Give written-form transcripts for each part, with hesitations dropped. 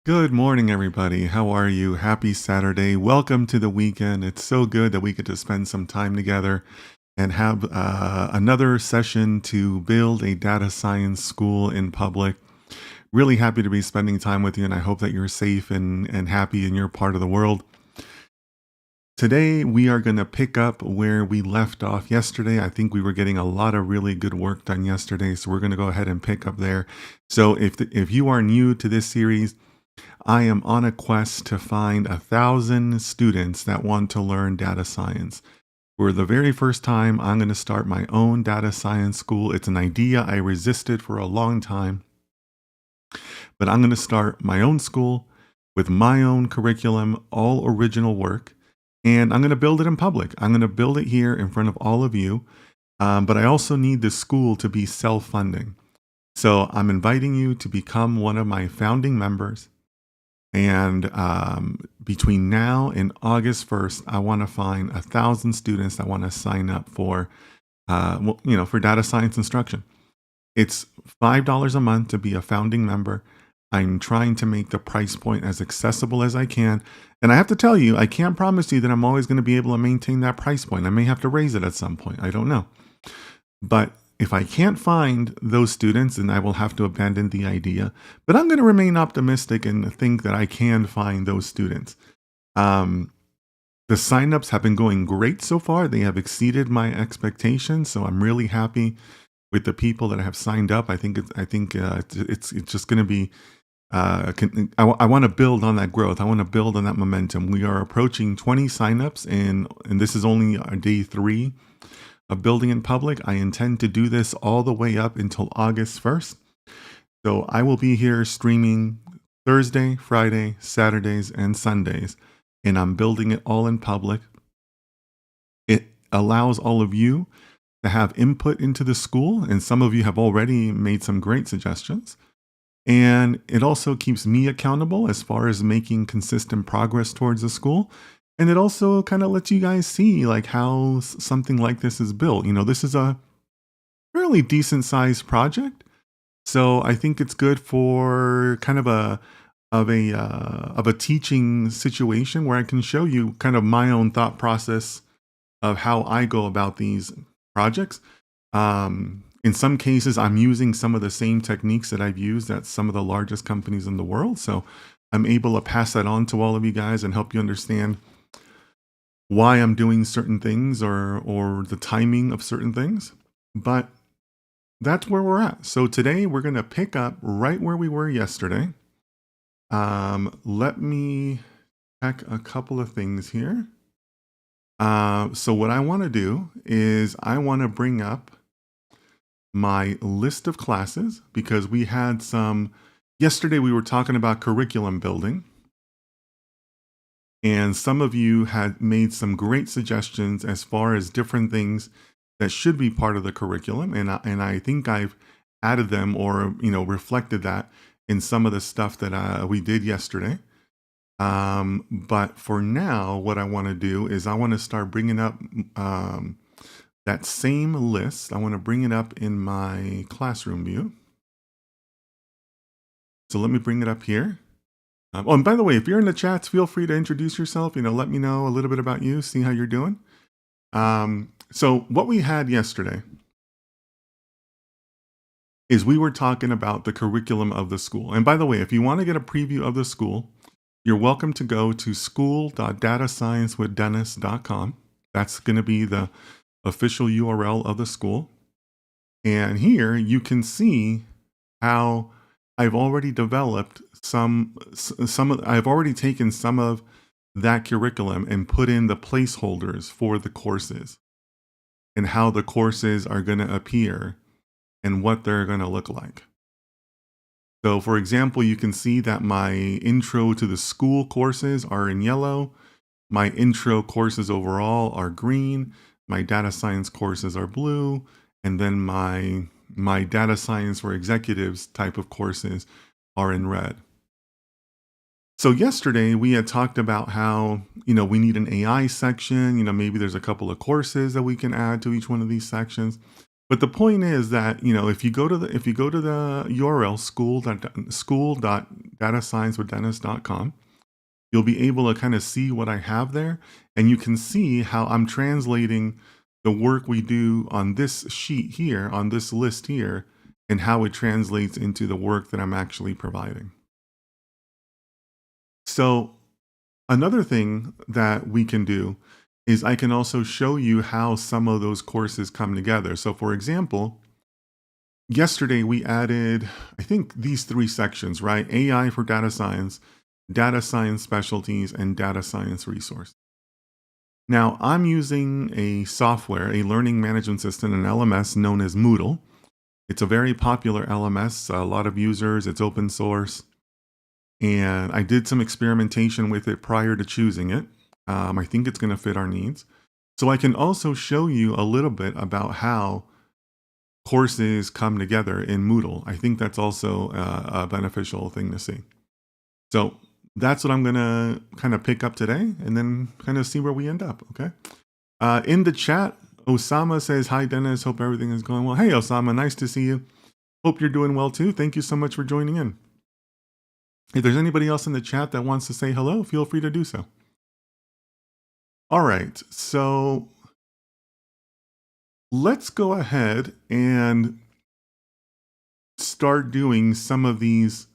Good morning, everybody. How are you? Happy Saturday. Welcome to the weekend. It's so good that we get to spend some time together and have another session to build a data science school in public. Really happy to be spending time with you, and I hope that you're safe and happy in your part of the world. Today, we are going to pick up where we left off yesterday. I think we were getting a lot of really good work done yesterday, so we're going to go ahead and pick up there. So if you are new to this series, I am on a quest to find 1,000 students that want to learn data science. For the very first time, I'm going to start my own data science school. It's an idea I resisted for a long time, but I'm going to start my own school with my own curriculum, all original work, and I'm going to build it in public. I'm going to build it here in front of all of you, but I also need the school to be self-funding. So I'm inviting you to become one of my founding members. And between now and August 1st, I want to find 1,000 students that want to sign up for, for data science instruction. It's $5 a month to be a founding member. I'm trying to make the price point as accessible as I can. And I have to tell you, I can't promise you that I'm always going to be able to maintain that price point. I may have to raise it at some point. I don't know. But if I can't find those students, then I will have to abandon the idea. But I'm going to remain optimistic and think that I can find those students. The signups have been going great so far. They have exceeded my expectations, so I'm really happy with the people that have signed up. I think it's just going to be. I want to build on that growth. I want to build on that momentum. We are approaching 20 signups, and this is only day 3 of building in public. I intend to do this all the way up until August 1st. So I will be here streaming Thursday, Friday, Saturdays, and Sundays, and I'm building it all in public. It allows all of you to have input into the school, and some of you have already made some great suggestions. And it also keeps me accountable as far as making consistent progress towards the school. And it also kind of lets you guys see like how something like this is built. This is a fairly decent sized project. So I think it's good for kind of a teaching situation where I can show you kind of my own thought process of how I go about these projects. In some cases, I'm using some of the same techniques that I've used at some of the largest companies in the world. So I'm able to pass that on to all of you guys and help you understand why I'm doing certain things or the timing of certain things. But that's where we're at. So today we're going to pick up right where we were yesterday. Let me check a couple of things here. So what I want to do is I want to bring up my list of classes because we had yesterday we were talking about curriculum building. And some of you had made some great suggestions as far as different things that should be part of the curriculum. And I think I've added them or, reflected that in some of the stuff that we did yesterday. But for now, what I want to do is I want to start bringing up that same list. I want to bring it up in my classroom view. So let me bring it up here. And by the way, if you're in the chats, feel free to introduce yourself. Let me know a little bit about you, see how you're doing. So what we had yesterday is we were talking about the curriculum of the school. And by the way, if you want to get a preview of the school, you're welcome to go to school.datasciencewithdennis.com. That's going to be the official URL of the school. And here you can see how I've already developed I've already taken some of that curriculum and put in the placeholders for the courses and how the courses are going to appear and what they're going to look like. So for example, you can see that my intro to the school courses are in yellow. My intro courses overall are green. My data science courses are blue. And then my data science for executives type of courses are in red. So yesterday we had talked about how, we need an AI section, maybe there's a couple of courses that we can add to each one of these sections. But the point is that, if you go to the URL school.datasciencewithdennis.com, datasciencewithdennis.com. You'll be able to kind of see what I have there, and you can see how I'm translating the work we do on this sheet here, on this list here, and how it translates into the work that I'm actually providing. So another thing that we can do is I can also show you how some of those courses come together. So for example, yesterday we added, I think, these 3 sections, right? AI for data science specialties, and data science resource. Now I'm using a software, a learning management system, an LMS known as Moodle. It's a very popular LMS, a lot of users, it's open source. And I did some experimentation with it prior to choosing it. I think it's going to fit our needs. So I can also show you a little bit about how courses come together in Moodle. I think that's also a beneficial thing to see. So that's what I'm going to kind of pick up today and then kind of see where we end up. Okay. In the chat, Osama says, "Hi, Dennis. Hope everything is going well." Hey, Osama. Nice to see you. Hope you're doing well too. Thank you so much for joining in. If there's anybody else in the chat that wants to say hello, feel free to do so. All right, so let's go ahead and start doing some of these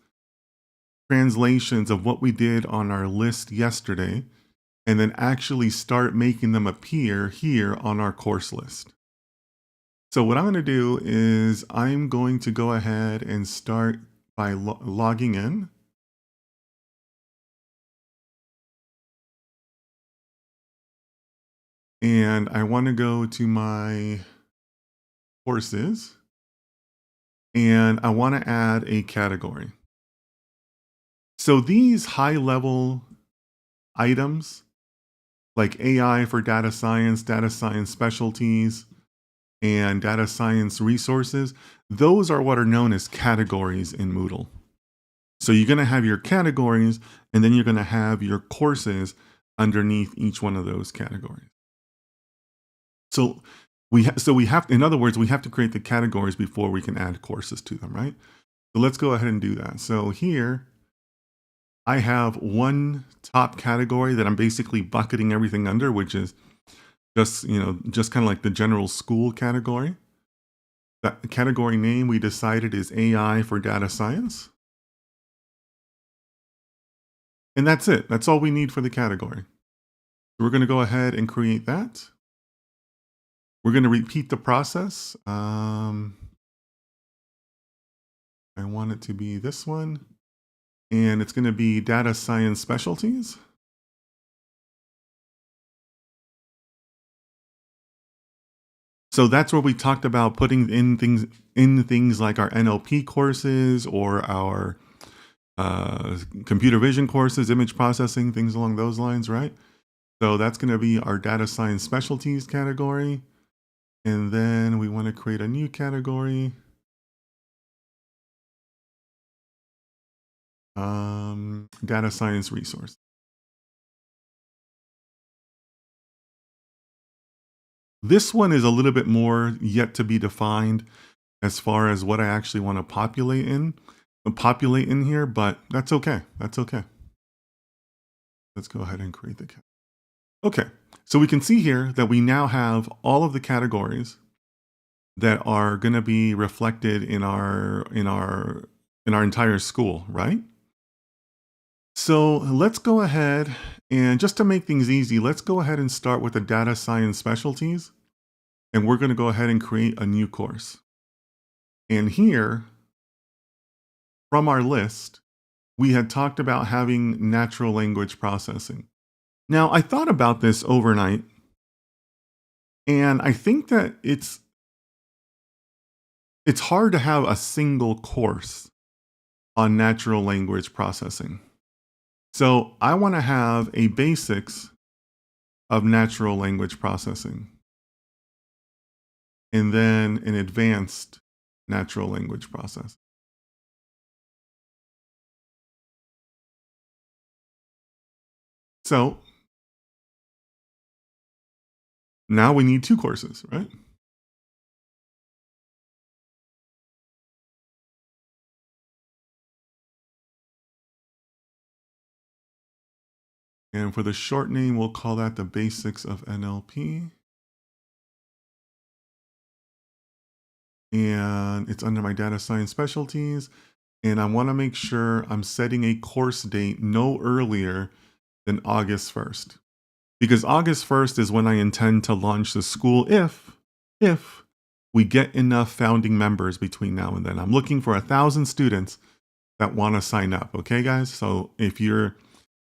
translations of what we did on our list yesterday, and then actually start making them appear here on our course list. So what I'm going to do is I'm going to go ahead and start by logging in. And I want to go to my courses, and I want to add a category. So these high-level items, like AI for data science specialties, and data science resources, those are what are known as categories in Moodle. So you're going to have your categories, and then you're going to have your courses underneath each one of those categories. So we have, in other words, we have to create the categories before we can add courses to them, right? So let's go ahead and do that. So here I have one top category that I'm basically bucketing everything under, which is just kind of like the general school category. That category name we decided is AI for data science. And that's it. That's all we need for the category. So we're going to go ahead and create that. We're going to repeat the process. I want it to be this one. And it's going to be data science specialties. So that's where we talked about putting in things like our NLP courses or our computer vision courses, image processing, things along those lines, right? So that's going to be our data science specialties category. And then we want to create a new category. Data science resource. This one is a little bit more yet to be defined as far as what I actually want to populate in here, but that's okay. That's okay. Let's go ahead and create the category. Okay, so we can see here that we now have all of the categories that are going to be reflected in our entire school, right? So let's go ahead and, just to make things easy, let's go ahead and start with the data science specialties. And we're going to go ahead and create a new course. And here, from our list, we had talked about having natural language processing. Now, I thought about this overnight, and I think that it's hard to have a single course on natural language processing. So I want to have a basics of natural language processing, and then an advanced natural language processing. So now we need 2 courses, right? And for the short name, we'll call that the basics of NLP. And it's under my data science specialties. And I want to make sure I'm setting a course date no earlier than August 1st. Because August 1st is when I intend to launch the school if we get enough founding members between now and then. I'm looking for 1,000 students that want to sign up. Okay, guys? So if you're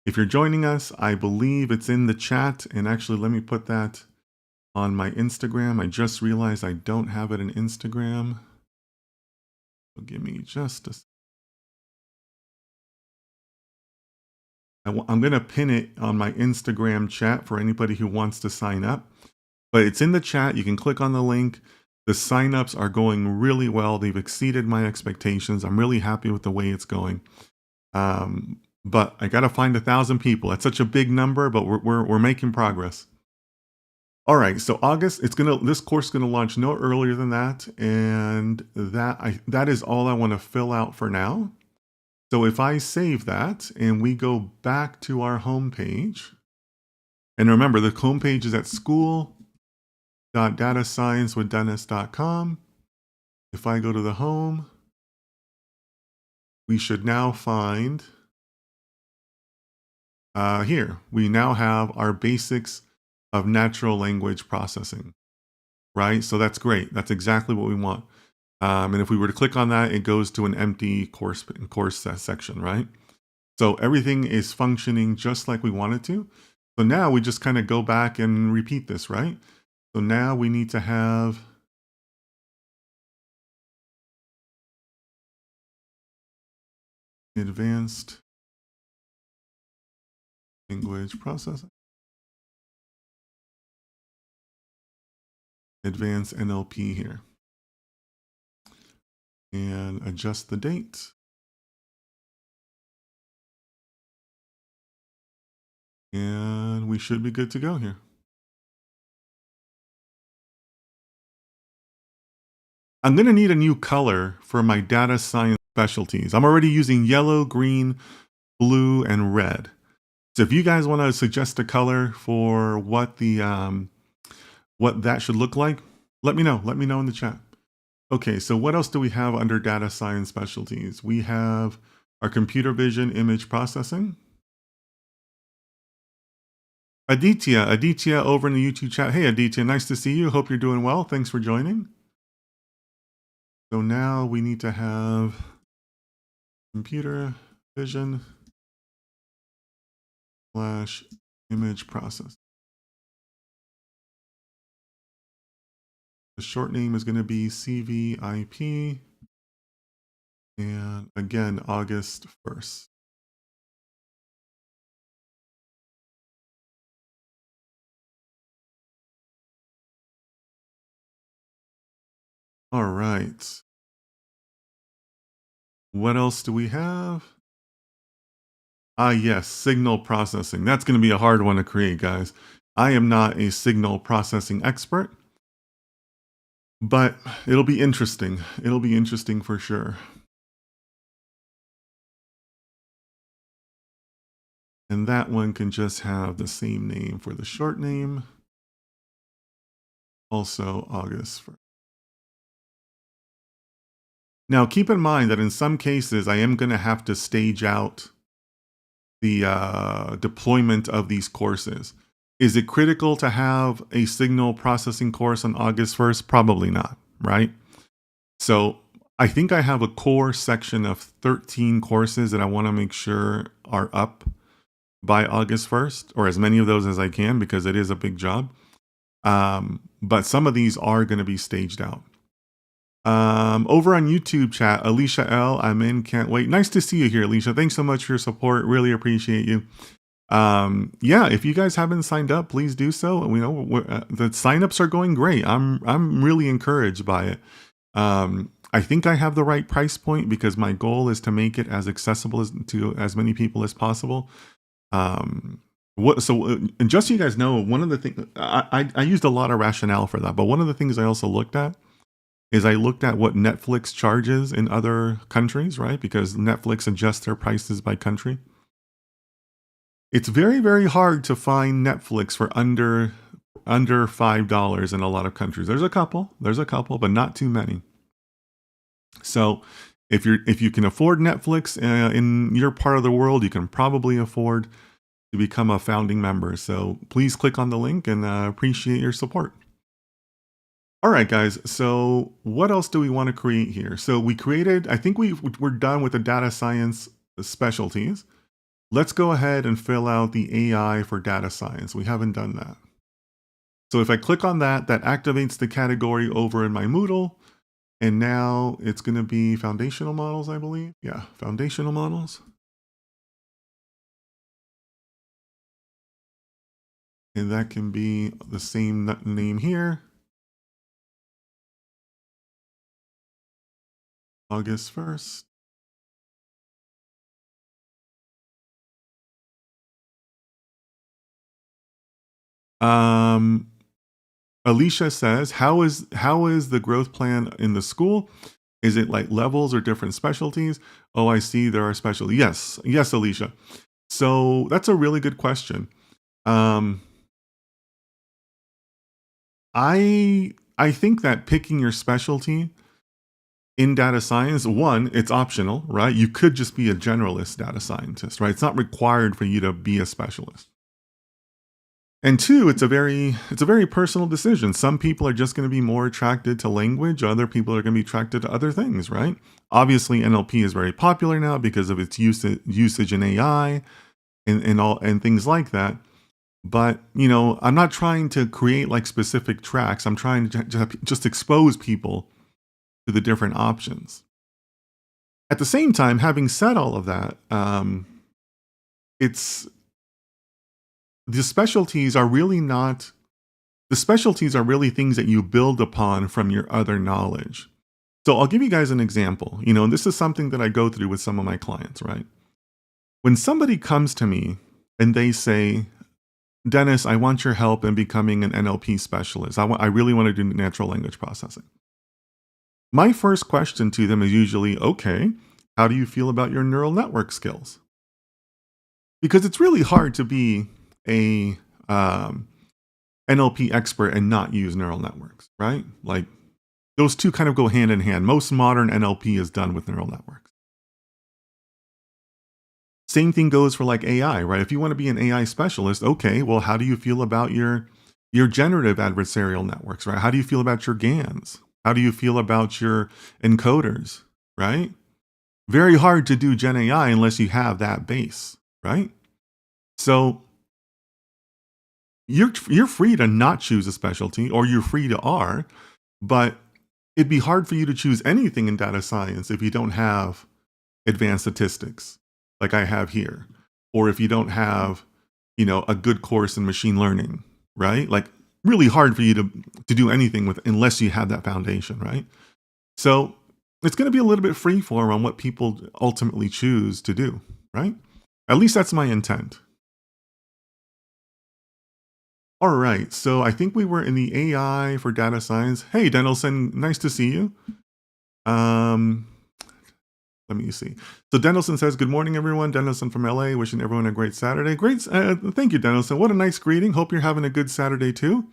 joining us, I believe it's in the chat. And actually, let me put that on my Instagram. I just realized I don't have it in Instagram. So give me just a second. I'm going to pin it on my Instagram chat for anybody who wants to sign up. But it's in the chat. You can click on the link. The signups are going really well. They've exceeded my expectations. I'm really happy with the way it's going. But I got to find 1,000 people. That's such a big number, but we're making progress. All right, so August, this course is gonna launch no earlier than that, and that is all I want to fill out for now. So if I save that and we go back to our home page, and remember the home page is at school.datasciencewithdennis.com. If I go to the home, we should now find here. We now have our basics of natural language processing, right? So that's great. That's exactly what we want. And if we were to click on that, it goes to an empty course section, right? So everything is functioning just like we want it to. So now we just kind of go back and repeat this, right? So now we need to have advanced language processing, advanced NLP here, and adjust the date. And we should be good to go here. I'm going to need a new color for my data science specialties. I'm already using yellow, green, blue, and red. So if you guys want to suggest a color for what that should look like, let me know. Let me know in the chat. Okay, so what else do we have under data science specialties? We have our computer vision image processing. Aditya over in the YouTube chat. Hey, Aditya, nice to see you. Hope you're doing well. Thanks for joining. So now we need to have computer vision / image process. The short name is going to be CVIP. And again, August 1st. All right. What else do we have? Yes, signal processing. That's going to be a hard one to create, guys. I am not a signal processing expert, but it'll be interesting. It'll be interesting for sure. And that one can just have the same name for the short name. Also August 1st. Now, keep in mind that in some cases, I am going to have to stage out the deployment of these courses. Is it critical to have a signal processing course on August 1st? Probably not, right? So I think I have a core section of 13 courses that I want to make sure are up by August 1st, or as many of those as I can, because it is a big job. But some of these are going to be staged out. Over on YouTube chat, Alicia L, I'm in, can't wait. Nice to see you here, Alicia. Thanks so much for your support. Really appreciate you. Yeah, if you guys haven't signed up, please do so. We know the signups are going great. I'm really encouraged by it. I think I have the right price point because my goal is to make it as accessible to as many people as possible. And just so you guys know, one of the things I used a lot of rationale for that, but one of the things I also looked at is I looked at what Netflix charges in other countries, right? Because Netflix adjusts their prices by country. It's very, very hard to find Netflix for under $5 in a lot of countries. There's a couple, but not too many. So if you can afford Netflix in your part of the world, you can probably afford to become a founding member. So please click on the link, and appreciate your support. All right, guys. So what else do we want to create here? So we created, I think we're done with the data science specialties. Let's go ahead and fill out the AI for data science. We haven't done that. So if I click on that, that activates the category over in my Moodle. And now it's going to be foundational models, I believe. Yeah, foundational models. And that can be the same name here. August 1st. Alicia says, how is the growth plan in the school? Is it like levels or different specialties? Oh, I see there are specialties. Yes, Alicia. So that's a really good question. I think that picking your specialty in data science, one, it's optional, right? You could just be a generalist data scientist, right? It's not required for you to be a specialist. And two, it's a very personal decision. Some people are just going to be more attracted to language. Other people are going to be attracted to other things, right? Obviously, NLP is very popular now because of its usage in AI and things like that. But, I'm not trying to create like specific tracks. I'm trying to just expose people to the different options. At the same time, having said all of that, the specialties are really things that you build upon from your other knowledge. So I'll give you guys an example, and this is something that I go through with some of my clients, right? When somebody comes to me and they say, Dennis, I want your help in becoming an NLP specialist. I really want to do natural language processing. My first question to them is usually, okay, how do you feel about your neural network skills? Because it's really hard to be a NLP expert and not use neural networks, right? Like those two kind of go hand in hand. Most modern NLP is done with neural networks. Same thing goes for like AI, right? If you want to be an AI specialist, okay, well, how do you feel about your generative adversarial networks, right? How do you feel about your GANs? How do you feel about your encoders, right? Very hard to do Gen AI unless you have that base, right? So you're free to not choose a specialty, or you're free to are, but it'd be hard for you to choose anything in data science if you don't have advanced statistics like I have here, or if you don't have, a good course in machine learning, right? Like really hard for you to do anything with unless you have that foundation, right? So it's going to be a little bit freeform on what people ultimately choose to do, right? At least that's my intent. All right, so I think we were in the AI for data science. Hey, Denelson, nice to see you. Let me see. So Denelson says, good morning, everyone. Denelson from LA, wishing everyone a great Saturday. Great. Thank you, Denelson. What a nice greeting. Hope you're having a good Saturday too.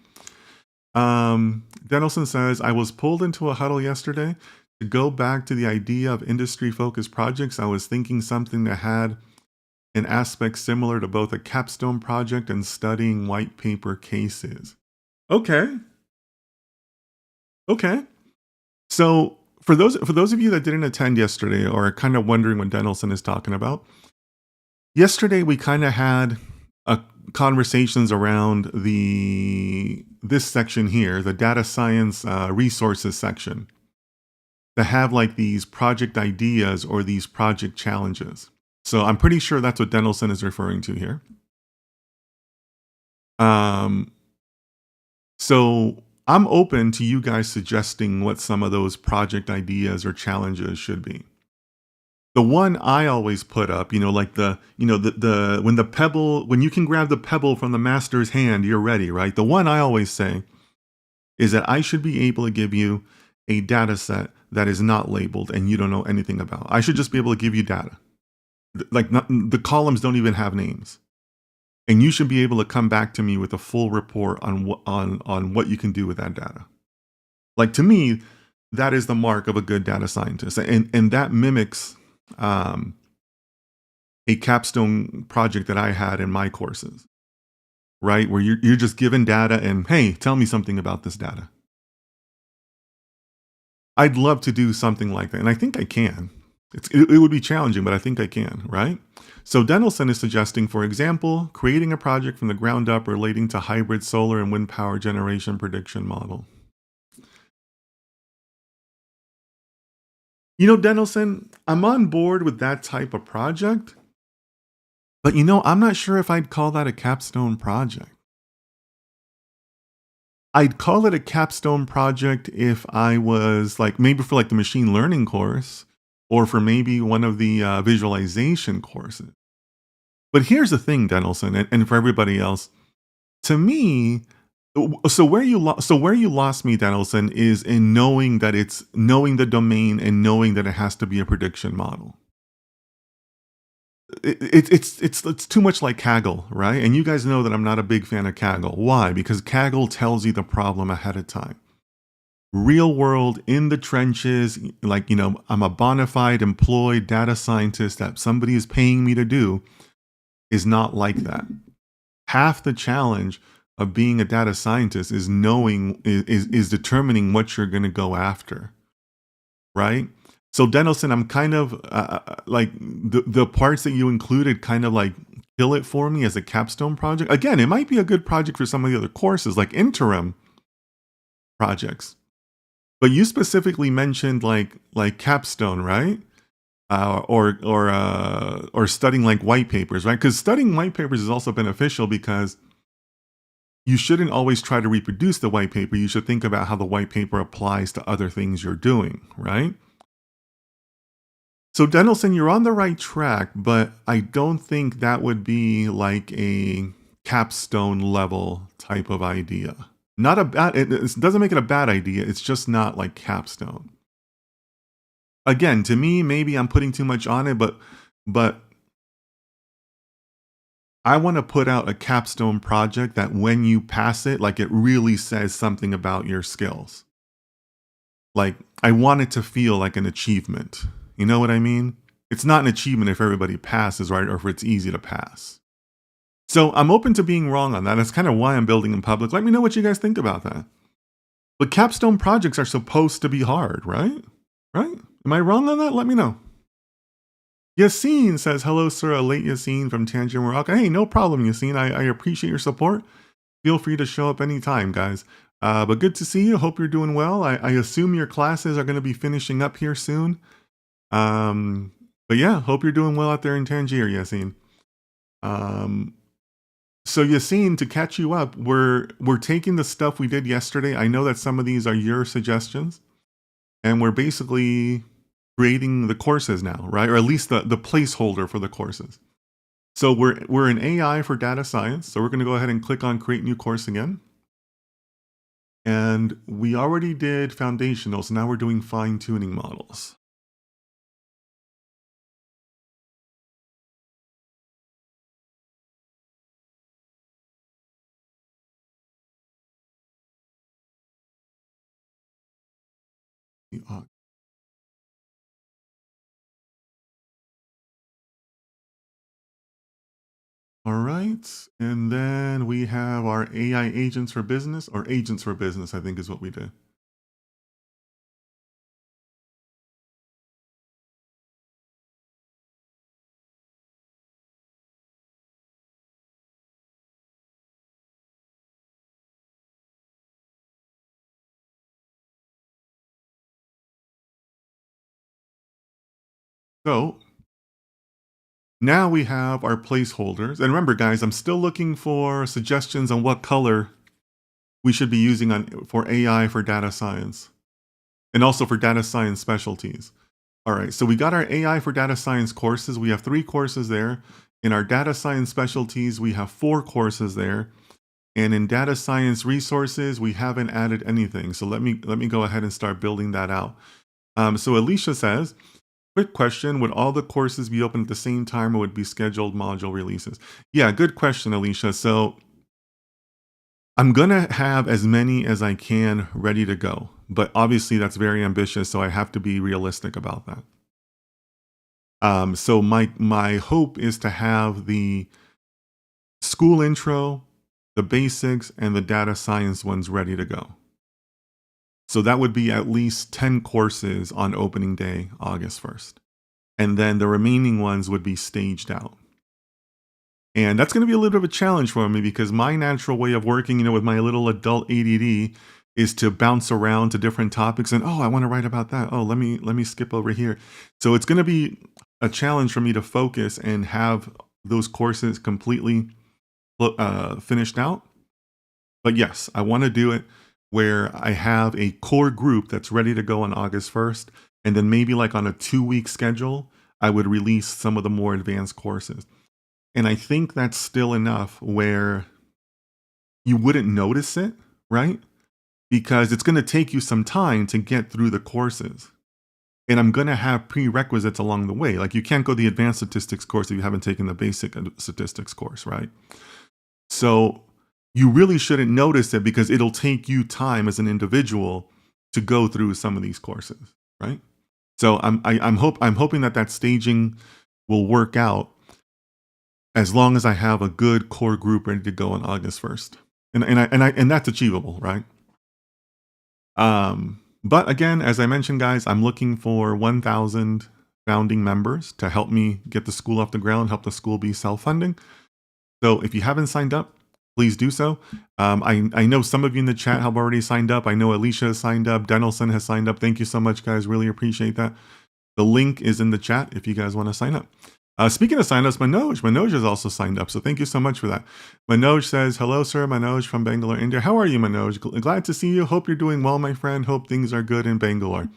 Denelson says, I was pulled into a huddle yesterday to go back to the idea of industry-focused projects. I was thinking something that had an aspect similar to both a capstone project and studying white paper cases. Okay. So for those of you that didn't attend yesterday or are kind of wondering what Denelson is talking about, yesterday we kind of had conversations around this section here, the data science resources section, that have like these project ideas or these project challenges. So I'm pretty sure that's what Denelson is referring to here. So I'm open to you guys suggesting what some of those project ideas or challenges should be. The one I always put up, like when you can grab the pebble from the master's hand, you're ready, right? The one I always say is that I should be able to give you a data set that is not labeled and you don't know anything about. I should just be able to give you data. Like the columns don't even have names. And you should be able to come back to me with a full report on what you can do with that data. Like, to me, that is the mark of a good data scientist, and that mimics a capstone project that I had in my courses, right? Where you're just given data and, hey, tell me something about this data. I'd love to do something like that, and I think I can. It would be challenging, but I think I can, right? So Denelson is suggesting, for example, creating a project from the ground up relating to hybrid solar and wind power generation prediction model. You know, Denelson, I'm on board with that type of project, but I'm not sure if I'd call that a capstone project. I'd call it a capstone project if I was like, maybe for like the machine learning course, or for maybe one of the visualization courses. But here's the thing, Denelson, and for everybody else, to me, so where you lost me, Denelson, is in knowing that it's knowing the domain and knowing that it has to be a prediction model. It's too much like Kaggle, right? And you guys know that I'm not a big fan of Kaggle. Why? Because Kaggle tells you the problem ahead of time. Real world, in the trenches, like, I'm a bona fide employed data scientist that somebody is paying me to do, is not like that. Half the challenge of being a data scientist is determining what you're going to go after, right? So Denelson, I'm kind of like the parts that you included kind of like kill it for me as a capstone project. Again, it might be a good project for some of the other courses, like interim projects. But you specifically mentioned like capstone, right? Or studying like white papers, right? Because studying white papers is also beneficial because you shouldn't always try to reproduce the white paper. You should think about how the white paper applies to other things you're doing, right? So Denelson, you're on the right track, but I don't think that would be like a capstone level type of idea. Not a bad, it doesn't make it a bad idea. It's just not like capstone. Again, to me, maybe I'm putting too much on it, but I want to put out a capstone project that when you pass it, like it really says something about your skills. Like, I want it to feel like an achievement. You know what I mean? It's not an achievement if everybody passes, right? Or if it's easy to pass. So I'm open to being wrong on that. That's kind of why I'm building in public. Let me know what you guys think about that. But capstone projects are supposed to be hard, right? Right? Am I wrong on that? Let me know. Yassine says, hello, sir. Late Yassine from Tangier, Morocco. Hey, no problem, Yassine. I appreciate your support. Feel free to show up anytime, guys. But good to see you. Hope you're doing well. I assume your classes are going to be finishing up here soon. But yeah, hope you're doing well out there in Tangier, Yassine. So Yassine, to catch you up, we're taking the stuff we did yesterday. I know that some of these are your suggestions, and we're basically creating the courses now, right? Or at least the placeholder for the courses. So we're in AI for data science. So we're going to go ahead and click on create new course again. And we already did foundational, so now we're doing fine-tuning models. All right, and then we have our AI agents for business, or agents for business, I think is what we did. So now we have our placeholders. And remember, guys, I'm still looking for suggestions on what color we should be using for AI for data science, and also for data science specialties. All right, so we got our AI for data science courses. We have 3 courses there. In our data science specialties, we have 4 courses there. And in data science resources, we haven't added anything. So let me go ahead and start building that out. So Alicia says, Quick question, would all the courses be open at the same time or would be scheduled module releases? Yeah, good question, Alicia. So I'm gonna have as many as I can ready to go, but obviously that's very ambitious, so I have to be realistic about that. So my hope is to have the school intro, the basics, and the data science ones ready to go. So that would be at least 10 courses on opening day, August 1st. And then the remaining ones would be staged out. And that's going to be a little bit of a challenge for me because my natural way of working, with my little adult ADD is to bounce around to different topics and, oh, I want to write about that. Oh, let me skip over here. So it's going to be a challenge for me to focus and have those courses completely finished out. But yes, I want to do it where I have a core group that's ready to go on August 1st. And then maybe like on a 2-week schedule, I would release some of the more advanced courses. And I think that's still enough where you wouldn't notice it, right? Because it's going to take you some time to get through the courses. And I'm going to have prerequisites along the way. Like you can't go the advanced statistics course if you haven't taken the basic statistics course, right? So you really shouldn't notice it because it'll take you time as an individual to go through some of these courses, right? So I'm hoping that staging will work out as long as I have a good core group ready to go on August 1st. And that's achievable, right? But again, as I mentioned, guys, I'm looking for 1,000 founding members to help me get the school off the ground, help the school be self-funding. So if you haven't signed up, please do so. I know some of you in the chat have already signed up. I know Alicia has signed up. Denelson has signed up. Thank you so much, guys. Really appreciate that. The link is in the chat if you guys want to sign up. Speaking of sign-ups, Manoj has also signed up, so thank you so much for that. Manoj says, hello, sir. Manoj from Bangalore, India. How are you, Manoj? Glad to see you. Hope you're doing well, my friend. Hope things are good in Bangalore.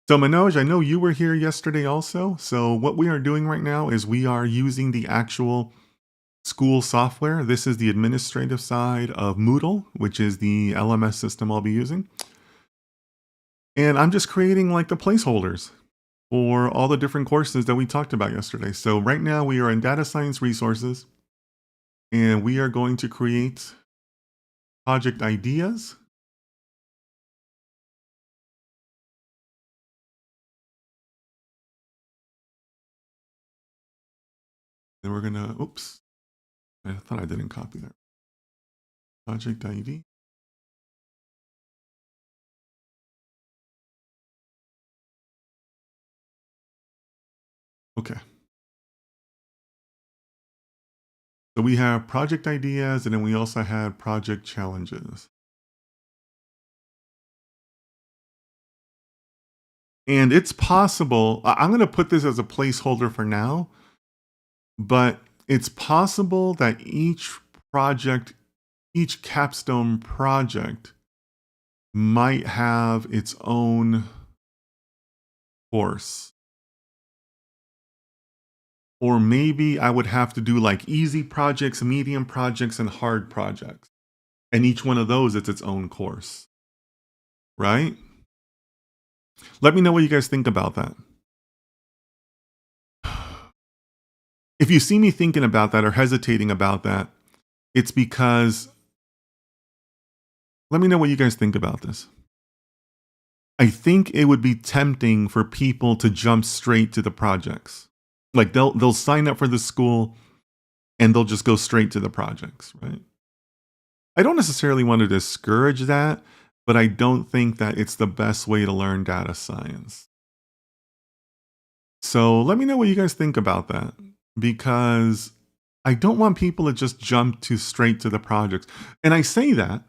So Manoj, I know you were here yesterday also. So what we are doing right now is we are using the actual school software. This is the administrative side of Moodle, which is the LMS system I'll be using. And I'm just creating like the placeholders for all the different courses that we talked about yesterday. So right now we are in data science resources and we are going to create project ideas. Then we're gonna, oops, I thought I didn't copy that. Project ID. Okay. So we have project ideas and then we also had project challenges. And it's possible, I'm going to put this as a placeholder for now, but it's possible that each capstone project might have its own course. Or maybe I would have to do like easy projects, medium projects, and hard projects. And each one of those, it's its own course. Right? Let me know what you guys think about that. If you see me thinking about that or hesitating about that, it's because, let me know what you guys think about this. I think it would be tempting for people to jump straight to the projects. Like they'll sign up for the school and they'll just go straight to the projects, right? I don't necessarily want to discourage that, but I don't think that it's the best way to learn data science. So let me know what you guys think about that, because I don't want people to just jump straight to the projects. And I say that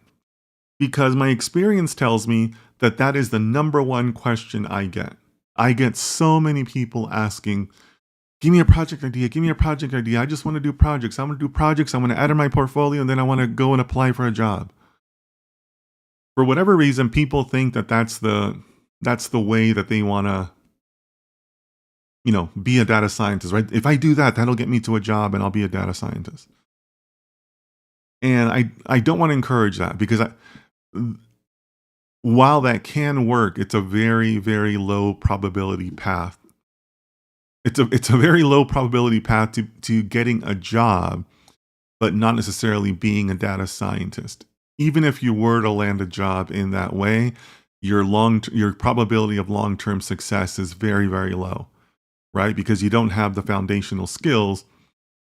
because my experience tells me that that is the number one question I get. I get so many people asking, give me a project idea. Give me a project idea. I just want to do projects. I want to do projects. I want to add in my portfolio and then I want to go and apply for a job. For whatever reason, people think that that's the way that they want to, be a data scientist, right? If I do that, that'll get me to a job and I'll be a data scientist. And I don't want to encourage that because while that can work, it's a very, very low probability path it's a very low probability path to getting a job, but not necessarily being a data scientist. Even if you were to land a job in that way, your probability of long-term success is very, very low, right? Because you don't have the foundational skills.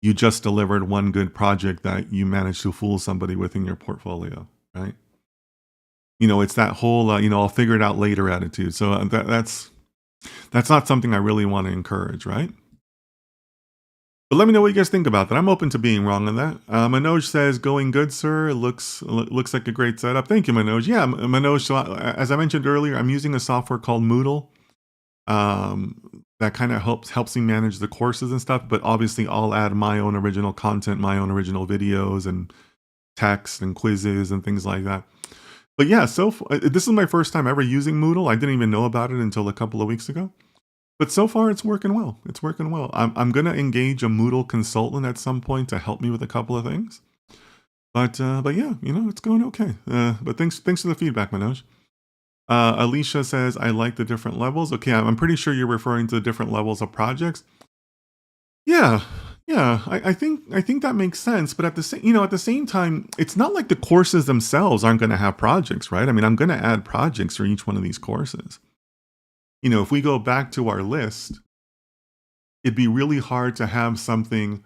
You just delivered one good project that you managed to fool somebody with in your portfolio, right? It's that whole I'll figure it out later attitude. So that's not something I really want to encourage, right? But let me know what you guys think about that. I'm open to being wrong on that. Manoj says, "Going good, sir. It looks like a great setup." Thank you, Manoj. Yeah, Manoj. So as I mentioned earlier, I'm using a software called Moodle. That kind of helps me manage the courses and stuff. But obviously, I'll add my own original content, my own original videos and text and quizzes and things like that. But yeah, this is my first time ever using Moodle. I didn't even know about it until a couple of weeks ago. But so far, it's working well. It's working well. I'm going to engage a Moodle consultant at some point to help me with a couple of things. But yeah, it's going okay. But thanks for the feedback, Manoj. Alicia says, "I like the different levels." Okay, I'm pretty sure you're referring to the different levels of projects. Yeah, yeah. I think that makes sense. But at the same time, it's not like the courses themselves aren't going to have projects, right? I mean, I'm going to add projects for each one of these courses. If we go back to our list, it'd be really hard to have something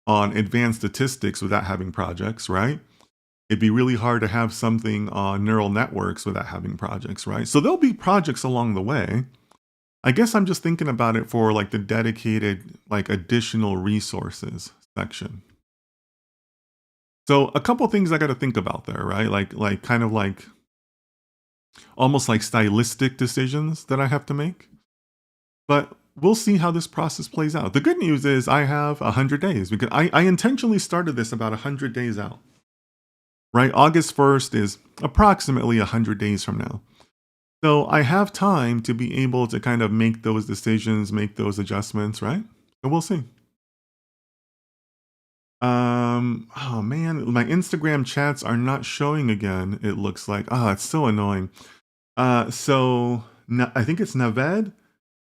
on advanced statistics without having projects, right? It'd be really hard to have something on neural networks without having projects, right? So there'll be projects along the way. I guess I'm just thinking about it for like the dedicated, like additional resources section. So a couple things I got to think about there, right? Like kind of like almost like stylistic decisions that I have to make. But we'll see how this process plays out. The good news is I have 100 days because I intentionally started this about 100 days out. Right? August 1st is approximately 100 days from now. So I have time to be able to kind of make those decisions, make those adjustments, right? So we'll see. Oh man, my Instagram chats are not showing again. It looks like, it's so annoying. I think it's Naved.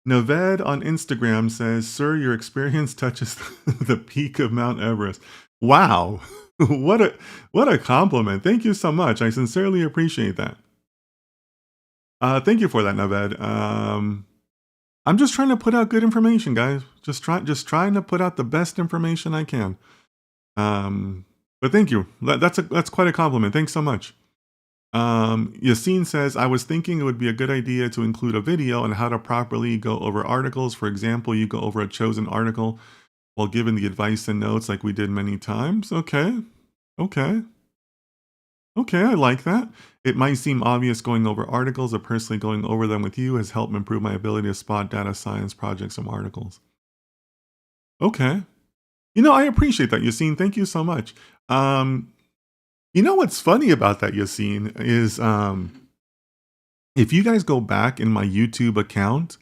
Naved on Instagram says, "Sir, your experience touches the peak of Mount Everest." Wow. what a compliment. Thank you so much. I sincerely appreciate that. Thank you for that, Naved. I'm just trying to put out good information, guys. Just trying to put out the best information I can. But thank you. That's quite a compliment. Thanks so much. Yassine says, "I was thinking it would be a good idea to include a video on how to properly go over articles. For example, you go over a chosen article while giving the advice and notes like we did many times." Okay. I like that. "It might seem obvious going over articles, but personally going over them with you has helped improve my ability to spot data science projects from articles." Okay. I appreciate that, Yassine. Thank you so much. What's funny about that, Yassine, is if you guys go back in my YouTube account,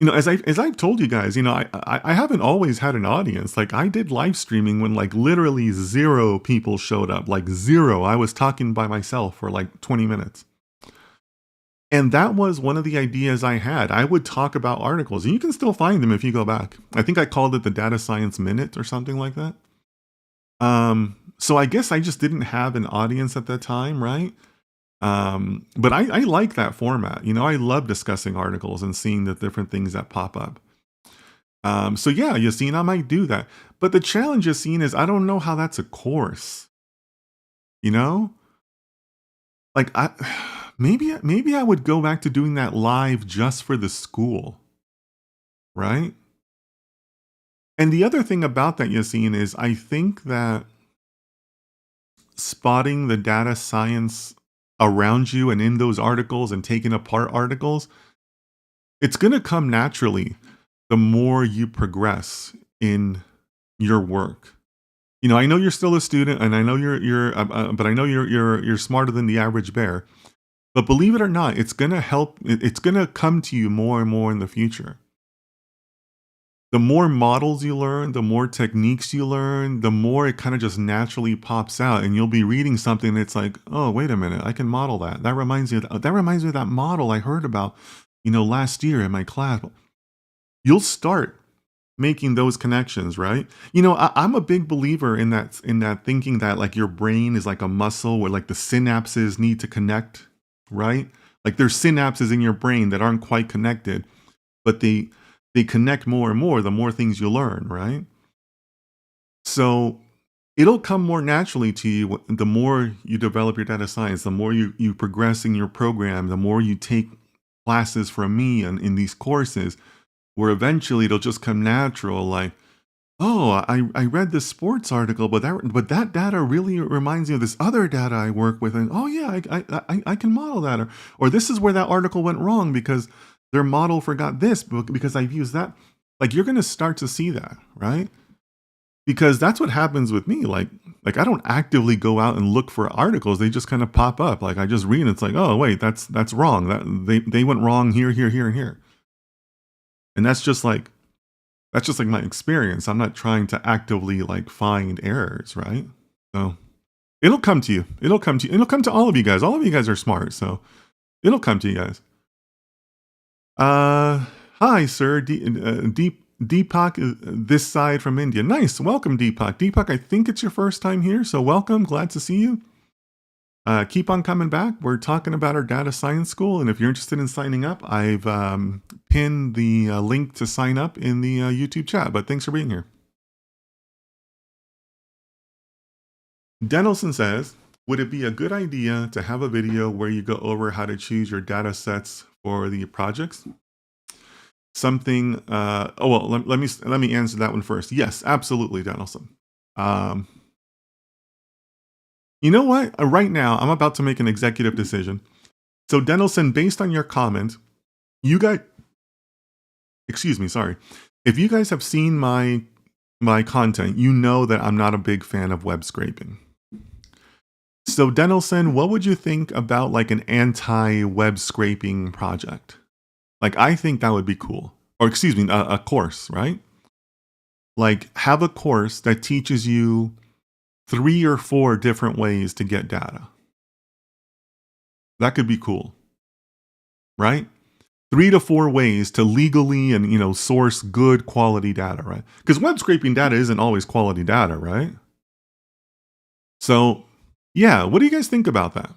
as I've told you guys, I haven't always had an audience. Like I did live streaming when like literally 0 people showed up, like 0. I was talking by myself for like 20 minutes. And that was one of the ideas I had. I would talk about articles, and you can still find them if you go back. I think I called it the Data Science Minute or something like that. So I guess I just didn't have an audience at that time, right? But I like that format. I love discussing articles and seeing the different things that pop up. So yeah, Yassine, I might do that. But the challenge, Yassine, is I don't know how that's a course. Like maybe I would go back to doing that live just for the school, right? And the other thing about that, Yassine, is I think that spotting the data science around you and in those articles and taking apart articles, it's going to come naturally the more you progress in your work. I know you're still a student, and I know but I know you're smarter than the average bear. But believe it or not, it's going to help. It's going to come to you more and more in the future. The more models you learn, the more techniques you learn, the more it kind of just naturally pops out, and you'll be reading something and it's like, oh, wait a minute, I can model that. That reminds me of that model I heard about, last year in my class. You'll start making those connections, right? You know, I'm a big believer in that thinking that like your brain is like a muscle where like the synapses need to connect, right? Like there's synapses in your brain that aren't quite connected, but they connect more and more the more things you learn, right? So it'll come more naturally to you the more you develop your data science, the more you progress in your program, the more you take classes from me and in these courses, where eventually it'll just come natural, like, oh, I read this sports article, but that data really reminds me of this other data I work with, and oh yeah, I can model that, or this is where that article went wrong because their model forgot this because I've used that. Like you're gonna start to see that, right? Because that's what happens with me. Like I don't actively go out and look for articles; they just kind of pop up. Like I just read, and it's like, oh wait, that's wrong. That they went wrong here, here, here, and here, and that's just like my experience. I'm not trying to actively like find errors, right? So it'll come to you. It'll come to you. It'll come to all of you guys. All of you guys are smart, so it'll come to you guys. Hi, sir. Deepak, this side from India. Nice. Welcome, Deepak. Deepak, I think it's your first time here, so welcome. Glad to see you. Keep on coming back. We're talking about our data science school, and if you're interested in signing up, I've pinned the link to sign up in the YouTube chat, but thanks for being here. Denelson says, would it be a good idea to have a video where you go over how to choose your data sets for the projects? Something, let me answer that one first. Yes, absolutely, Denelson. You know what? Right now, I'm about to make an executive decision. So, Denelson, based on your comment, you guys, excuse me, sorry. If you guys have seen my content, you know that I'm not a big fan of web scraping. So, Denelson, what would you think about like an anti-web scraping project? Like, I think that would be cool. Or excuse me, a course, right? Like, have a course that teaches you 3 or 4 different ways to get data. That could be cool, right? 3 to 4 ways to legally and source good quality data, right? Because web scraping data isn't always quality data, right? So, yeah, what do you guys think about that?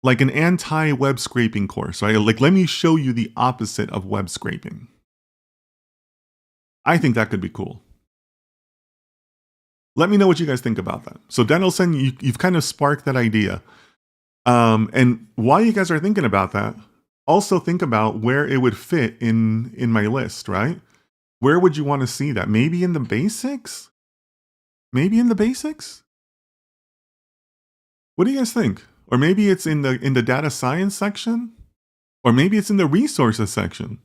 Like an anti-web scraping course, right? Like, let me show you the opposite of web scraping. I think that could be cool. Let me know what you guys think about that. So, Denelson, you've kind of sparked that idea. And while you guys are thinking about that, also think about where it would fit in my list, right? Where would you want to see that? Maybe in the basics? Maybe in the basics? What do you guys think? Or maybe it's in the data science section? Or maybe it's in the resources section?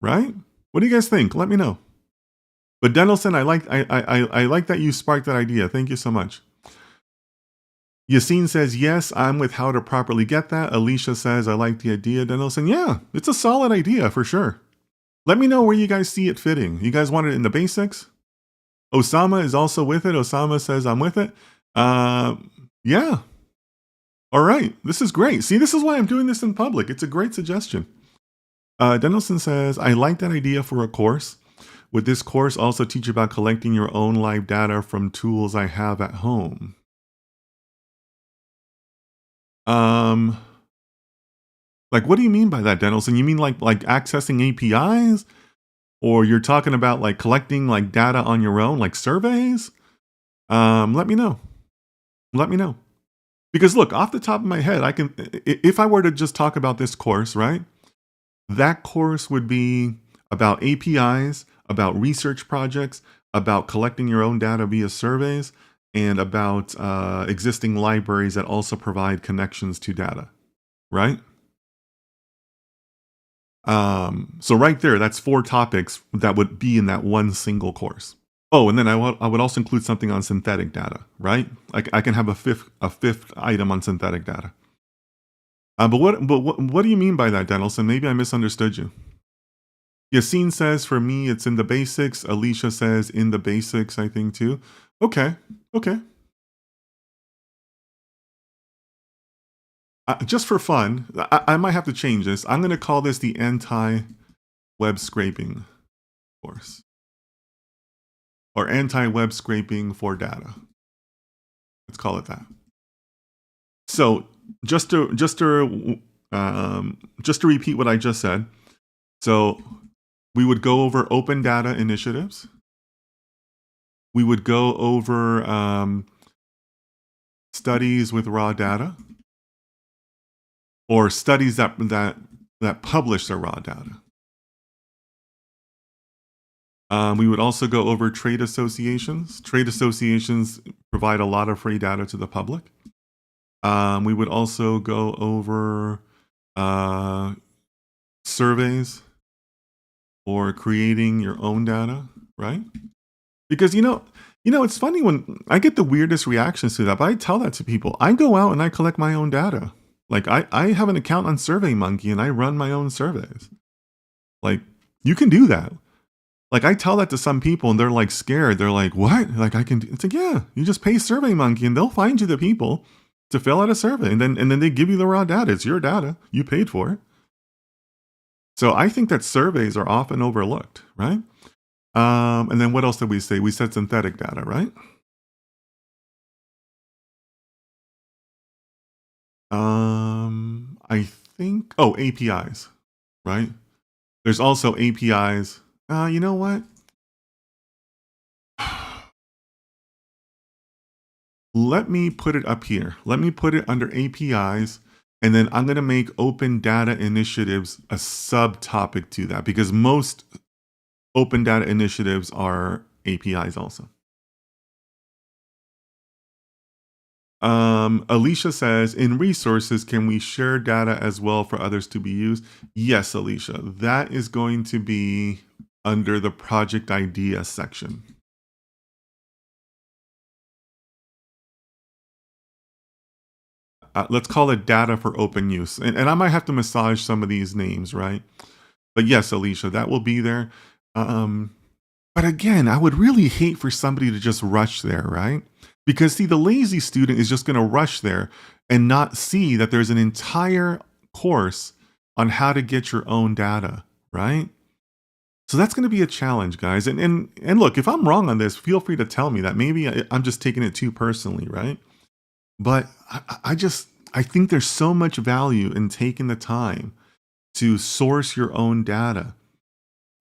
Right? What do you guys think? Let me know. But Denelson, I like that you sparked that idea. Thank you so much. Yassine says, yes, I'm with how to properly get that. Alicia says, I like the idea. Denelson, yeah, it's a solid idea for sure. Let me know where you guys see it fitting. You guys want it in the basics? Osama is also with it. Osama says, I'm with it. Yeah. All right. This is great. See, this is why I'm doing this in public. It's a great suggestion. Denelson says, I like that idea for a course. Would this course also teach about collecting your own live data from tools I have at home? Like, what do you mean by that, Denelson? You mean like accessing APIs? Or you're talking about like collecting like data on your own, like surveys? Let me know. Let me know. Because look, off the top of my head, if I were to just talk about this course, right? That course would be about APIs, about research projects, about collecting your own data via surveys, and about existing libraries that also provide connections to data, right? So right there, that's 4 topics that would be in that one single course. Oh, and then I would also include something on synthetic data, right? I can have a fifth item on synthetic data. But what do you mean by that, Denelson? Maybe I misunderstood you. Yassine says, for me, it's in the basics. Alicia says, in the basics, I think, too. Okay. Just for fun, I might have to change this. I'm going to call this the anti-web scraping course, or anti-web scraping for data. Let's call it that. So just to repeat what I just said. So we would go over open data initiatives. We would go over studies with raw data, or studies that publish their raw data. We would also go over trade associations. Trade associations provide a lot of free data to the public. We would also go over surveys or creating your own data, right? Because it's funny when I get the weirdest reactions to that, but I tell that to people. I go out and I collect my own data. Like I have an account on SurveyMonkey and I run my own surveys. Like you can do that. Like I tell that to some people and they're like scared. They're like, what? Like I can, it's like, yeah, you just pay SurveyMonkey and they'll find you the people to fill out a survey. And then they give you the raw data. It's your data. You paid for it. So I think that surveys are often overlooked, right? And then what else did we say? We said synthetic data, right? I think, APIs, right? There's also APIs. You know what? Let me put it up here. Let me put it under APIs, and then I'm going to make open data initiatives a subtopic to that, because most open data initiatives are APIs also. Alicia says, in resources, can we share data as well for others to be used? Yes, Alicia, that is going to be under the project idea section. Let's call it data for open use. And I might have to massage some of these names, right? But yes, Alicia, that will be there. But again, I would really hate for somebody to just rush there, right? Because see, the lazy student is just going to rush there and not see that there's an entire course on how to get your own data, right? So that's going to be a challenge, guys. And look, if I'm wrong on this, feel free to tell me that. Maybe I'm just taking it too personally, right? But I think there's so much value in taking the time to source your own data.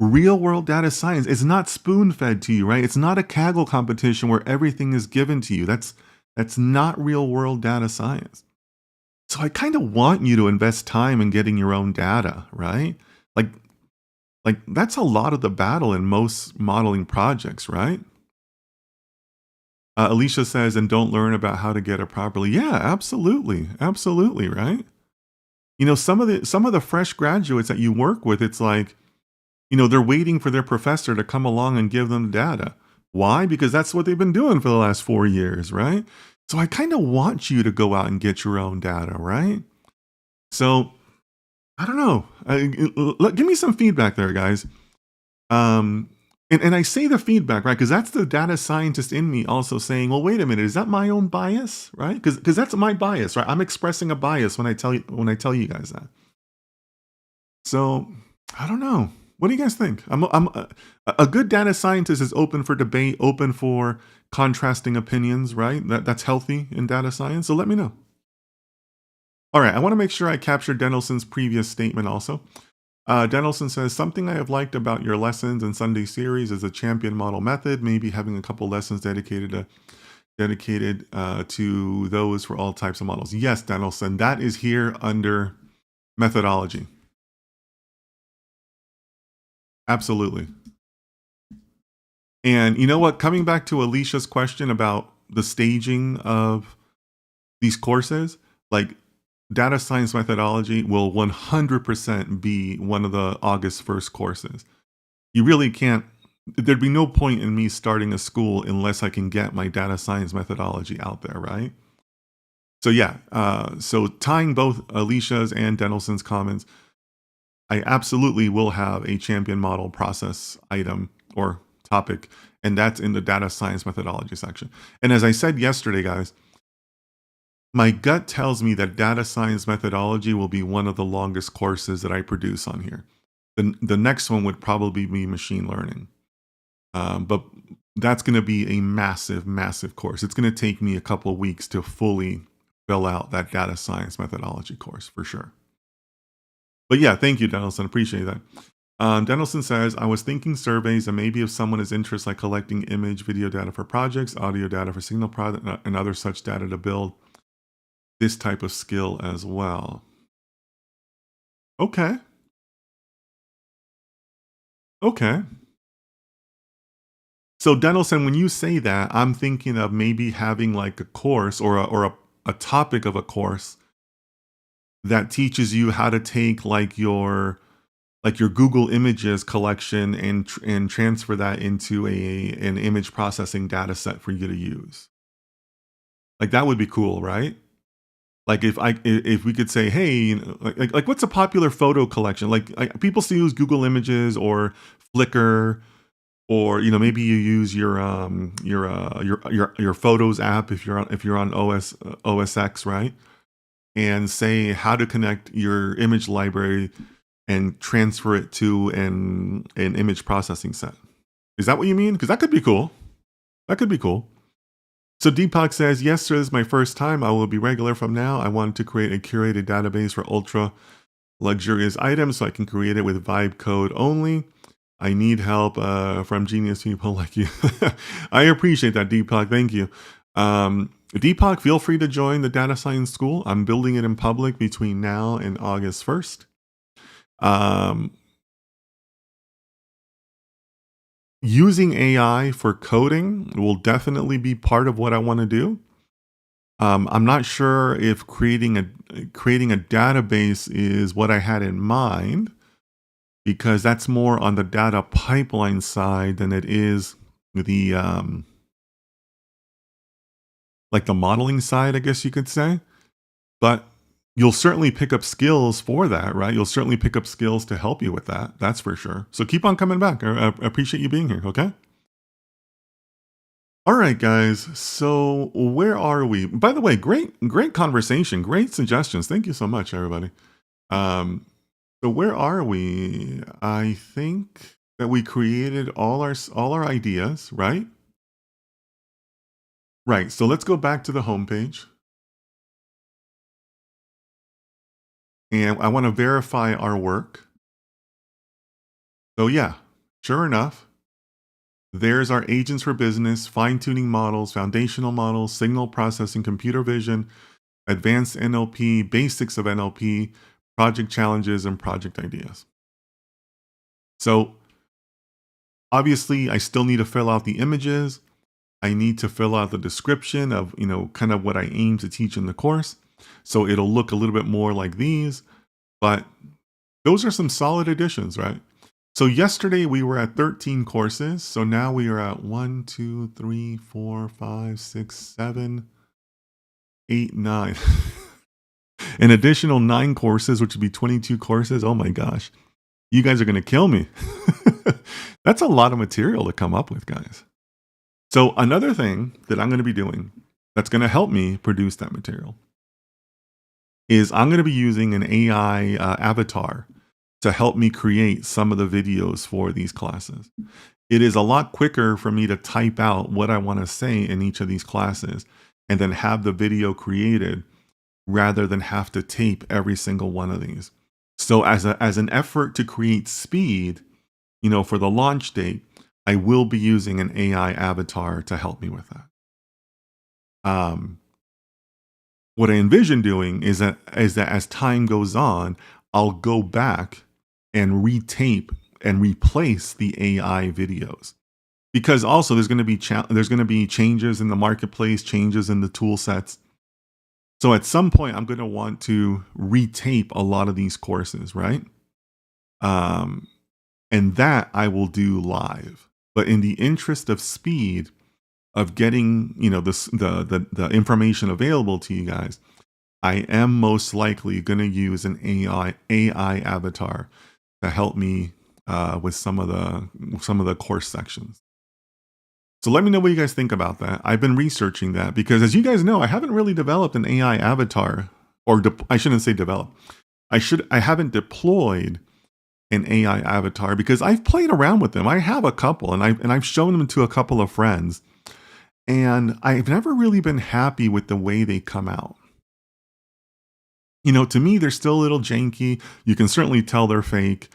Real world data science is not spoon fed to you, right? It's not a Kaggle competition where everything is given to you. That's not real world data science. So I kind of want you to invest time in getting your own data, right? Like that's a lot of the battle in most modeling projects, right? Alicia says, and don't learn about how to get it properly. Yeah, absolutely, right? Some of the fresh graduates that you work with, it's like, they're waiting for their professor to come along and give them the data. Why? Because that's what they've been doing for the last 4 years, right? So I kind of want you to go out and get your own data, right? So I don't know. Give me some feedback there, guys. And I say the feedback, right? Because that's the data scientist in me also saying, well, wait a minute, is that my own bias, right? Because that's my bias, right? I'm expressing a bias when I tell you guys that. So I don't know. What do you guys think? A good data scientist is open for debate, open for contrasting opinions, right? That's healthy in data science. So let me know. All right, I want to make sure I capture Denelson's previous statement also. Denelson says, something I have liked about your lessons and Sunday series is a champion model method, maybe having a couple lessons dedicated to those for all types of models. Yes, Denelson, that is here under methodology. Absolutely. And you know what? Coming back to Alicia's question about the staging of these courses, like data science methodology will 100% be one of the August 1st courses. You really can't, there'd be no point in me starting a school unless I can get my data science methodology out there, right? So yeah, so tying both Alicia's and Denelson's comments, I absolutely will have a champion model process item or topic, and that's in the data science methodology section. And as I said yesterday, guys, my gut tells me that data science methodology will be one of the longest courses that I produce on here. The next one would probably be machine learning. But that's going to be a massive, massive course. It's going to take me a couple of weeks to fully fill out that data science methodology course for sure. But yeah, thank you, Denelson. Appreciate that. Denelson says, I was thinking surveys and maybe if someone is interested, like collecting image, video data for projects, audio data for signal product, and other such data to build this type of skill as well. Okay. Okay. So Denelson, when you say that, I'm thinking of maybe having like a course or a topic of a course that teaches you how to take like your Google Images collection and transfer that into an image processing data set for you to use. Like that would be cool, right? Like if we could say, hey, you know, like what's a popular photo collection? Like people still use Google Images or Flickr, or you know maybe you use your Photos app if you're on OS X, right? And say how to connect your image library and transfer it to an image processing set. Is that what you mean? Because that could be cool. That could be cool. So Deepak says, yes, sir, this is my first time. I will be regular from now. I wanted to create a curated database for ultra luxurious items so I can create it with Vibe code only. I need help from genius people like you. I appreciate that, Deepak. Thank you. Deepak, feel free to join the data science school. I'm building it in public between now and August 1st. Using AI for coding will definitely be part of what I want to do. I'm not sure if creating a database is what I had in mind, because that's more on the data pipeline side than it is the like the modeling side, I guess you could say. But you'll certainly pick up skills for that, right? You'll certainly pick up skills to help you with that. That's for sure. So keep on coming back. I appreciate you being here. Okay. All right, guys. So where are we? By the way, great conversation. Great suggestions. Thank you so much, everybody. So where are we? I think that we created all our ideas, right? Right. So let's go back to the homepage. And I want to verify our work. So yeah, sure enough, there's our agents for business, fine-tuning models, foundational models, signal processing, computer vision, advanced NLP, basics of NLP, project challenges, and project ideas. So obviously, I still need to fill out the images. I need to fill out the description of, you know, kind of what I aim to teach in the course. So it'll look a little bit more like these, but those are some solid additions, right? So yesterday we were at 13 courses. So now we are at 1, 2, 3, 4, 5, 6, 7, 8, 9. An additional 9 courses, which would be 22 courses. Oh my gosh. You guys are going to kill me. That's a lot of material to come up with, guys. So another thing that I'm going to be doing that's going to help me produce that material is I'm going to be using an AI avatar to help me create some of the videos for these classes. It is a lot quicker for me to type out what I want to say in each of these classes and then have the video created rather than have to tape every single one of these. So as an effort to create speed, you know, for the launch date, I will be using an AI avatar to help me with that. What I envision doing is that as time goes on, I'll go back and retape and replace the AI videos, because also there's going to be changes in the marketplace, changes in the tool sets. So at some point, I'm going to want to retape a lot of these courses, right? And that I will do live. But in the interest of speed of getting, you know, the information available to you guys, I am most likely going to use an AI avatar to help me with some of the course sections. So let me know what you guys think about that. I've been researching that because, as you guys know, I haven't really developed an AI avatar, or I shouldn't say develop. I haven't deployed an AI avatar because I've played around with them. I have a couple, and I've shown them to a couple of friends, and I've never really been happy with the way they come out. To me, they're still a little janky. You can certainly tell they're fake.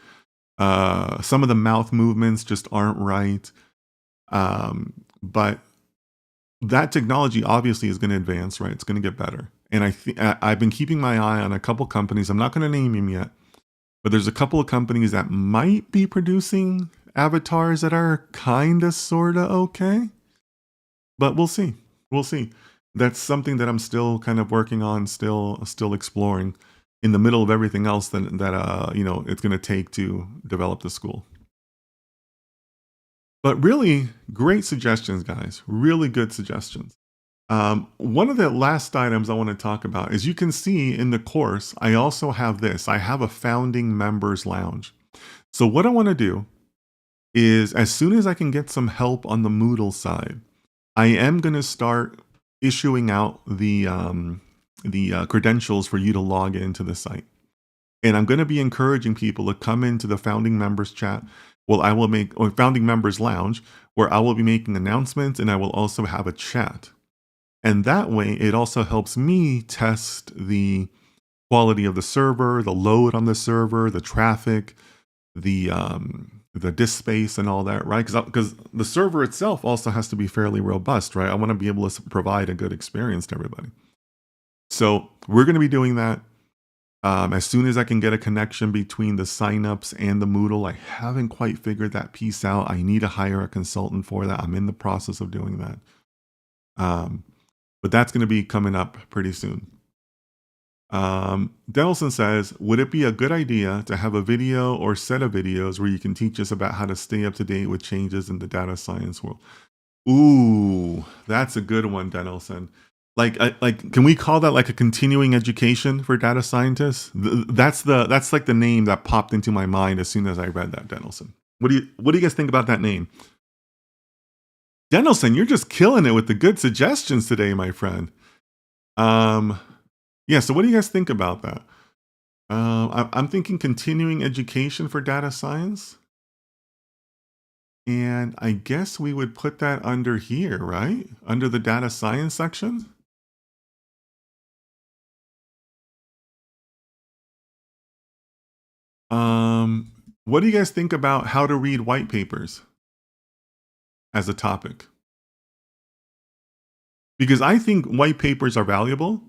Some of the mouth movements just aren't right. But that technology obviously is going to advance, right? It's going to get better. And I've been keeping my eye on a couple companies. I'm not going to name them yet, but there's a couple of companies that might be producing avatars that are kind of, sort of okay. But we'll see. We'll see. That's something that I'm still kind of working on, still exploring, in the middle of everything else that it's going to take to develop the school. But really great suggestions, guys. Really good suggestions. One of the last items I want to talk about is, you can see in the course, I also have this. I have a founding members lounge. So what I want to do is, as soon as I can get some help on the Moodle side, I am going to start issuing out the credentials for you to log into the site. And I'm going to be encouraging people to come into the founding members chat. Well, I will or founding members lounge, where I will be making announcements, and I will also have a chat. And that way, it also helps me test the quality of the server, the load on the server, the traffic, the disk space, and all that, right? Because the server itself also has to be fairly robust, right? I want to be able to provide a good experience to everybody. So we're going to be doing that. As soon as I can get a connection between the signups and the Moodle. I haven't quite figured that piece out. I need to hire a consultant for that. I'm in the process of doing that. But that's going to be coming up pretty soon. Denelson says, would it be a good idea to have a video or set of videos where you can teach us about how to stay up to date with changes in the data science world? Ooh, that's a good one, Denelson. Like, can we call that like a continuing education for data scientists? That's like the name that popped into my mind as soon as I read that, Denelson. What do you guys think about that name? Denelson, you're just killing it with the good suggestions today, my friend. Yeah, so what do you guys think about that? I'm thinking continuing education for data science. And I guess we would put that under here, right? Under the data science section. What do you guys think about how to read white papers as a topic? Because I think white papers are valuable,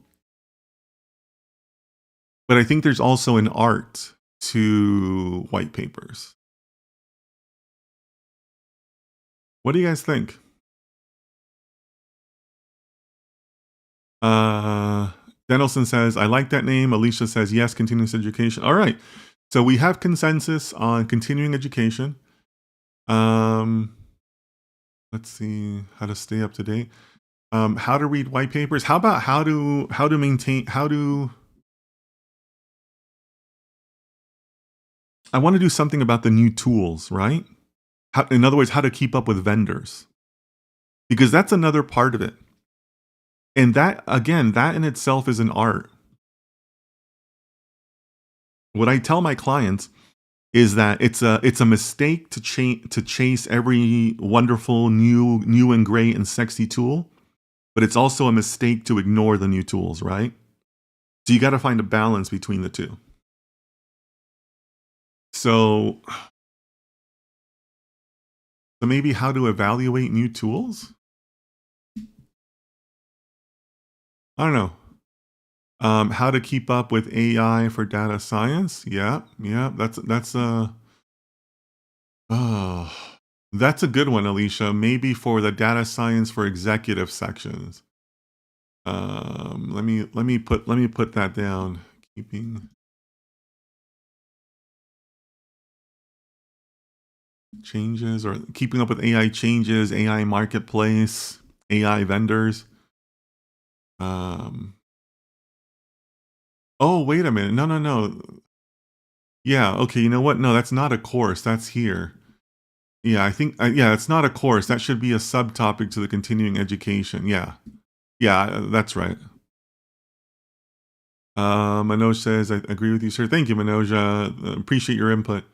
but I think there's also an art to white papers. What do you guys think? Denelson says, I like that name. Alicia says, yes, continuous education. All right. So we have consensus on continuing education. Let's see, how to stay up to date. How to read white papers. How about how to maintain, I want to do something about the new tools, right? In other words, how to keep up with vendors. Because that's another part of it. And that, again, that in itself is an art. What I tell my clients is that it's a mistake to chase every wonderful new and great and sexy tool, but it's also a mistake to ignore the new tools, right? So you got to find a balance between the two. So maybe how to evaluate new tools? I don't know. How to keep up with AI for data science? Yeah, that's a good one, Alicia. Maybe for the data science for executive sections. Let me put that down. Keeping changes, or keeping up with AI changes, AI marketplace, AI vendors. Oh, wait a minute. No. Yeah, okay, you know what? No, that's not a course. That's here. Yeah, I think, yeah, it's not a course. That should be a subtopic to the continuing education. Yeah, that's right. Manoj says, I agree with you, sir. Thank you, Manoj. Appreciate your input.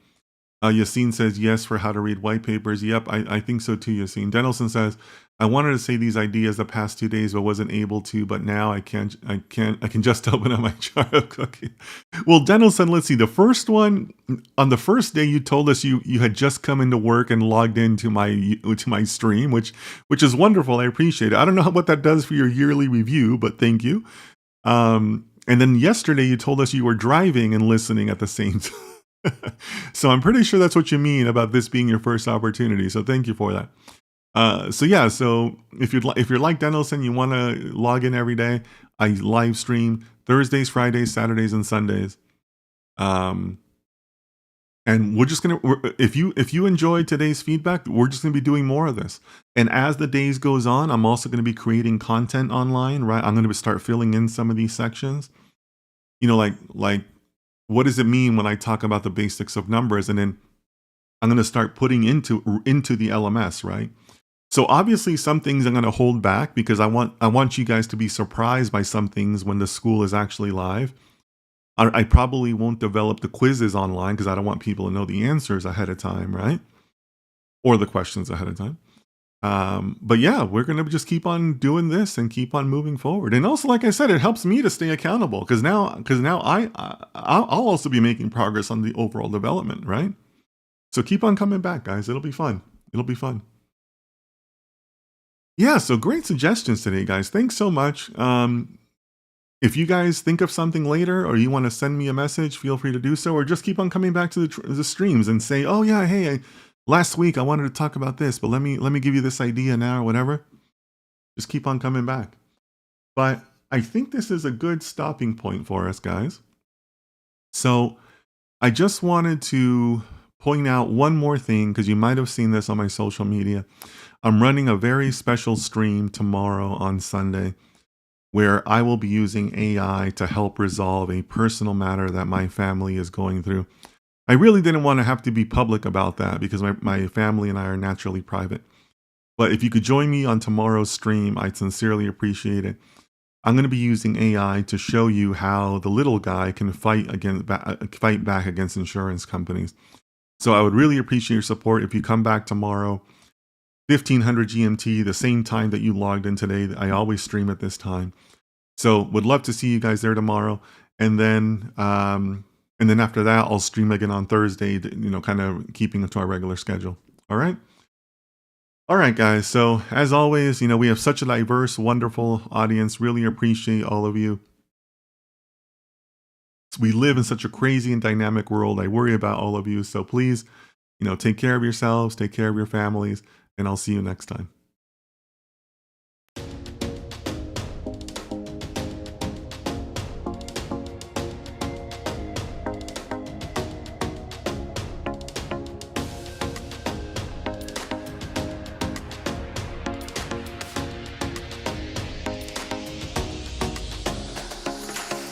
Yassine says yes for how to read white papers. Yep, I think so too, Yassine. Denelson says, I wanted to say these ideas the past 2 days, but wasn't able to. But now I can just open up my jar of cookies. Well, Denelson, let's see. The first one, on the first day, you told us you had just come into work and logged into my stream, which is wonderful. I appreciate it. I don't know what that does for your yearly review, but thank you. And then yesterday, you told us you were driving and listening at the same time. So I'm pretty sure that's what you mean about this being your first opportunity. So thank you for that. So yeah, so if you're like Denelson, you want to log in every day. I live stream Thursdays, Fridays, Saturdays, and Sundays. And we're just gonna if you enjoyed today's feedback, we're just gonna be doing more of this. And as the days goes on, I'm also gonna be creating content online. Right, I'm gonna start filling in some of these sections. You know, like what does it mean when I talk about the basics of numbers, and then I'm going to start putting into the LMS, right? So obviously some things I'm going to hold back because I want you guys to be surprised by some things when the school is actually live. I probably won't develop the quizzes online because I don't want people to know the answers ahead of time, right? Or the questions ahead of time. But yeah, we're going to just keep on doing this and keep on moving forward. And also, like I said, it helps me to stay accountable because now I'll also be making progress on the overall development, right? So keep on coming back, guys. It'll be fun. It'll be fun. Yeah, so great suggestions today, guys. Thanks so much. If you guys think of something later or you want to send me a message, feel free to do so, or just keep on coming back to the streams and say, oh yeah, hey, last week I wanted to talk about this, but let me give you this idea now or whatever. Just keep on coming back. But I think this is a good stopping point for us, guys. So I just wanted to point out one more thing because you might have seen this on my social media. I'm running a very special stream tomorrow on Sunday where I will be using AI to help resolve a personal matter that my family is going through. I really didn't want to have to be public about that because my family and I are naturally private. But if you could join me on tomorrow's stream, I'd sincerely appreciate it. I'm going to be using AI to show you how the little guy can fight back against insurance companies. So I would really appreciate your support if you come back tomorrow, 1500 GMT, the same time that you logged in today. I always stream at this time. So would love to see you guys there tomorrow. And then after that, I'll stream again on Thursday, kind of keeping it to our regular schedule. All right. All right, guys. So as always, we have such a diverse, wonderful audience. Really appreciate all of you. We live in such a crazy and dynamic world. I worry about all of you. So please, take care of yourselves, take care of your families, and I'll see you next time.